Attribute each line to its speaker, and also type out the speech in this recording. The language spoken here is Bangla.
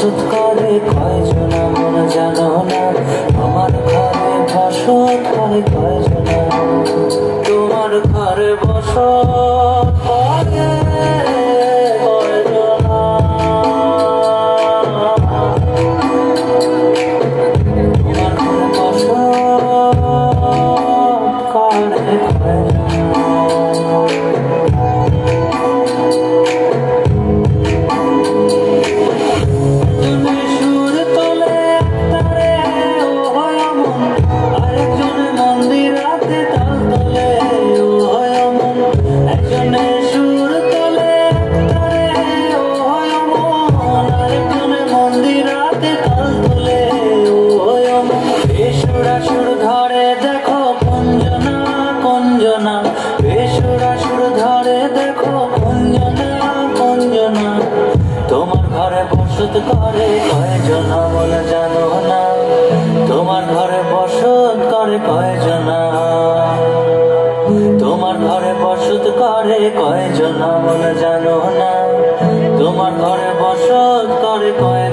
Speaker 1: বসত করে কয়জনা মন জানো না, আমার ঘরে বসত করে কয়জনা, তোমার ঘরে বসত করে কয়জনা, তোমার ঘরে বসত করে কয়জনা। সুর ধরে দেখো কুঞ্জনা কুঞ্জনা, বেসুরা সুর ধরে দেখো কুঞ্জনা কুঞ্জনা, তোমার ঘরে বসত করে কয়জনা বলে জানো না, তোমার ঘরে বসত করে কয়জনা, তোমার ঘরে বসত করে কয়জনা বলে জানো না, তোমার ঘরে বসত করে কয়